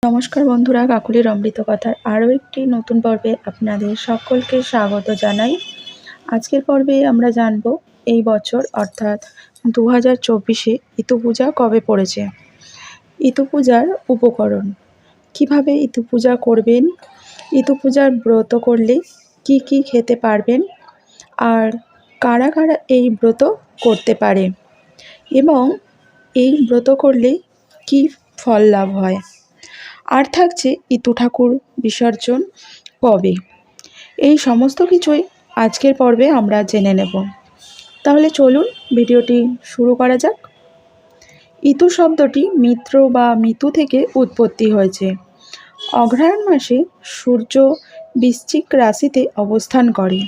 নমস্কার বন্ধুরা, কাকুলির অমৃত কথার আরও একটি নতুন পর্বে আপনাদের সকলকে স্বাগত জানাই। আজকের পর্বে আমরা জানব এই বছর অর্থাৎ 2024-এ ইতু পূজা কবে পড়েছে, ইতু পূজার উপকরণ, কিভাবে ইতু পূজা করবেন, ইতু পূজার ব্রত করলে কি কি খেতে পারবেন, আর কারা কারা এই ব্রত করতে পারে এবং এই ব্রত করলে কি ফল লাভ হয়। আর থাকছে ইতু ঠাকুর বিসর্জন কবে। এই সমস্ত কিছুই আজকের পর্বে আমরা জেনে নেব। তাহলে চলুন ভিডিওটি শুরু করা যাক। ইতু শব্দটি মিত্র বা মিতু থেকে উৎপত্তি হয়েছে। অগ্রহায়ণ মাসে সূর্য বৃশ্চিক রাশিতে অবস্থান করে।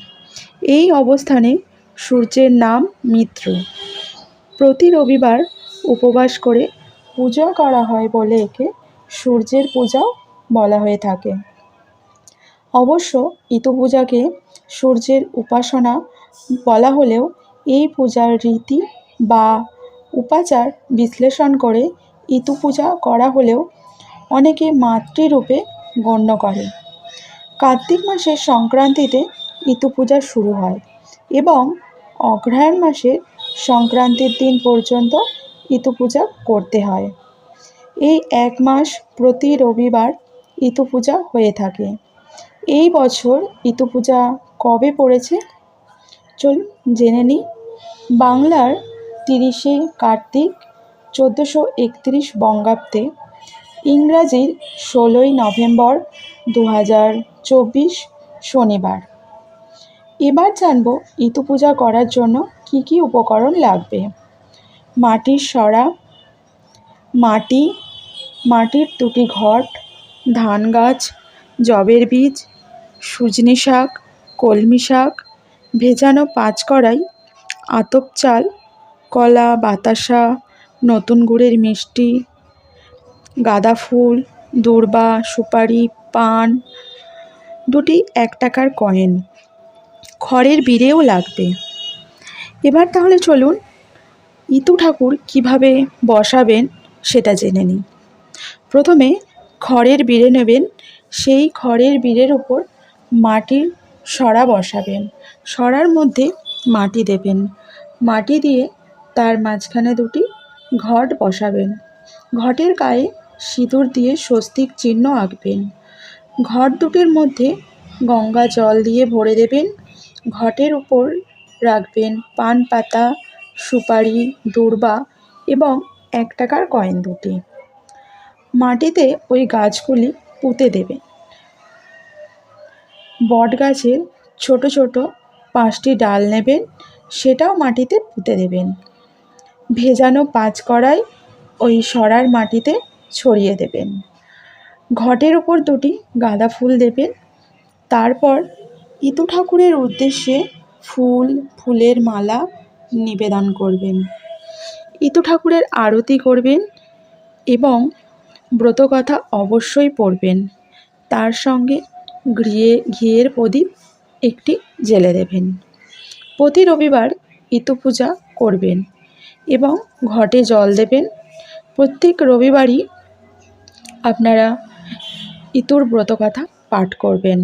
এই অবস্থানে সূর্যের নাম মিত্র। প্রতি রবিবার উপবাস করে পূজা করা হয় বলে একে সূর্যের পূজাও বলা হয়ে থাকে। অবশ্য ইতু পূজাকে সূর্যের উপাসনা বলা হলেও এই পূজার রীতি বা উপাচার বিশ্লেষণ করে ইতু পূজা করা হলেও অনেকে মাতৃরূপে গণ্য করে। কার্তিক মাসের সংক্রান্তিতে ইতু পূজা শুরু হয় এবং অগ্রহায়ণ মাসের সংক্রান্তির দিন পর্যন্ত ইতু পূজা করতে হয়। এই এক মাস প্রতি রবিবার ইতু পূজা হয়ে থাকে। এই বছর ইতু পূজা কবে পড়েছে চলুন জেনে নিই। বাংলার 30শে কার্তিক 1431 বঙ্গাব্দে, ইংরাজির 16ই নভেম্বর 2024 শনিবার। এবার জানব ইতু পূজা করার জন্য কি কি উপকরণ লাগবে। মাটির সরা, মাটির 2টি ঘট, ধান গাছ, জবের বীজ, সুজনি শাক, কলমি শাক, ভেজানো 5 কড়াই, আতপ চাল, কলা, বাতাসা, নতুন গুড়ের মিষ্টি, গাঁদা ফুল, দূর্বা, সুপারি, পান, 2টি 1 টাকার কয়েন, খড়ের বিড়েও লাগবে। এবার তাহলে চলুন ইতু ঠাকুর কিভাবে বসাবেন সেটা জেনে নিই। প্রথমে খড়ের বিড়ে নেবেন, সেই খড়ের বিড়ের উপর মাটির সরা বসাবেন, সরার মধ্যে মাটি দেবেন, মাটি দিয়ে তার মাঝখানে 2টি ঘট বসাবেন, ঘটের গায়ে সিঁদুর দিয়ে স্বস্তিক চিহ্ন আঁকবেন, ঘট দুটির মধ্যে গঙ্গা জল দিয়ে ভরে দেবেন, ঘটের উপর রাখবেন পান পাতা, সুপারি, দূর্বা এবং 1 টাকার কয়েন 2টি। মাটিতে ওই গাছগুলি পুঁতে দেবেন। বট গাছের ছোট ছোট 5টি ডাল নেবেন, সেটাও মাটিতে পুঁতে দেবেন। ভেজানো 5 কড়াই ওই সরার মাটিতে ছড়িয়ে দেবেন। ঘটের উপর 2টি গাঁদা ফুল দেবেন। তারপর ইতু ঠাকুরের উদ্দেশ্যে ফুলের মালা নিবেদন করবেন। ইতু ঠাকুরের আরতি করবেন এবং ব্রতকথা অবশ্যই পড়বেন। তার সঙ্গে ঘিয়ের প্রদীপ একটি জ্বেলে দেবেন। প্রতি রবিবার ইতু পূজা করবেন এবং ঘটে জল দেবেন। প্রত্যেক রবিবারই আপনারা ইতুর ব্রতকথা পাঠ করবেন।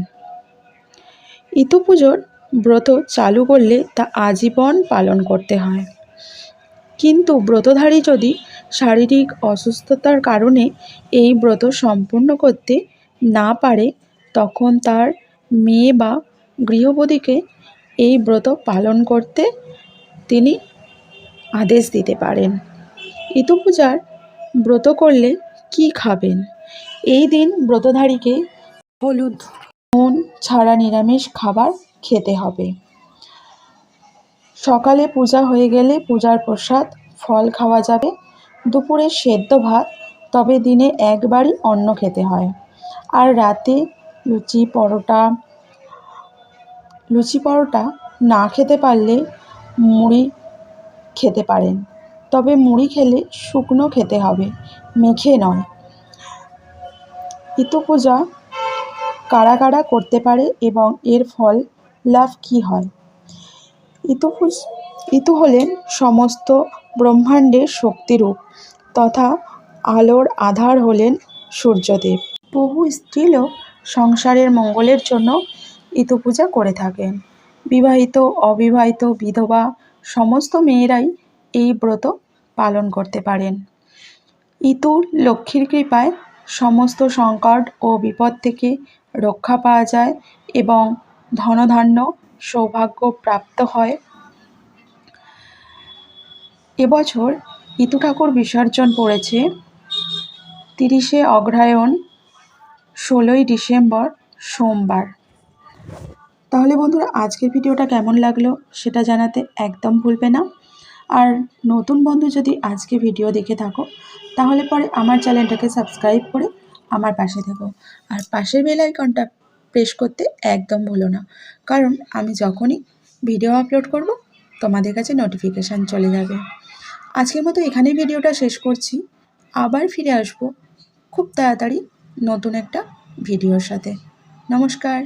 ইতু পুজোর ব্রত চালু করলে তা আজীবন পালন করতে হয়, কিন্তু ব্রতধারী যদি শারীরিক অসুস্থতার কারণে এই ব্রত সম্পূর্ণ করতে না পারে, তখন তার মেয়ে বা গৃহবধূকে এই ব্রত পালন করতে তিনি আদেশ দিতে পারেন। ইতু পূজার ব্রত করলে কি খাবেন। এই দিন ব্রতধারীকে হলুদ নুন ছাড়া নিরামিষ খাবার খেতে হবে। সকালে পূজা হয়ে গেলে পূজার প্রসাদ ফল খাওয়া যাবে। দুপুরে সেদ্ধ ভাত, তবে দিনে একবারই অন্ন খেতে হয়। আর রাতে লুচি পরোটা না খেতে পারলে মুড়ি খেতে পারেন, তবে মুড়ি খেলে শুকনো খেতে হবে, মেখে নয়। ইতু পূজা কারা কারা করতে পারে এবং এর ফল লাভ কী হয়। ইতু হলেন সমস্ত ব্রহ্মাণ্ডের শক্তিরূপ তথা আলোর আধার হলেন সূর্যদেব। বহু স্ত্রীলোক সংসারের মঙ্গলের জন্য ইতু পূজা করে থাকেন। বিবাহিত, অবিবাহিত, বিধবা সমস্ত মেয়েরাই এই ব্রত পালন করতে পারেন। ইতু লক্ষ্মীর কৃপায় সমস্ত সংকট ও বিপদ থেকে রক্ষা পাওয়া যায় এবং ধনধান্য সৌভাগ্য প্রাপ্ত হয়। এবছর ইতু ঠাকুর বিসর্জন পড়েছে 30শে অগ্রহায়ণ, 16ই ডিসেম্বর সোমবার। তাহলে বন্ধুরা, আজকের ভিডিওটা কেমন লাগলো সেটা জানাতে একদম ভুলবে না। আর নতুন বন্ধু যদি আজকে ভিডিও দেখে থাকো, তাহলে পরে আমার চ্যানেলটাকে সাবস্ক্রাইব করে আমার পাশে থেকো। আর পাশের বেল আইকনটা প্রেস করতে একদম ভুলো না, কারণ আমি যখনই ভিডিও আপলোড করব তোমাদের কাছে নোটিফিকেশান চলে যাবে। আজকের মতো এখানেই ভিডিওটা শেষ করছি। আবার ফিরে আসবো খুব তাড়াতাড়ি নতুন একটা ভিডিওর সাথে। নমস্কার।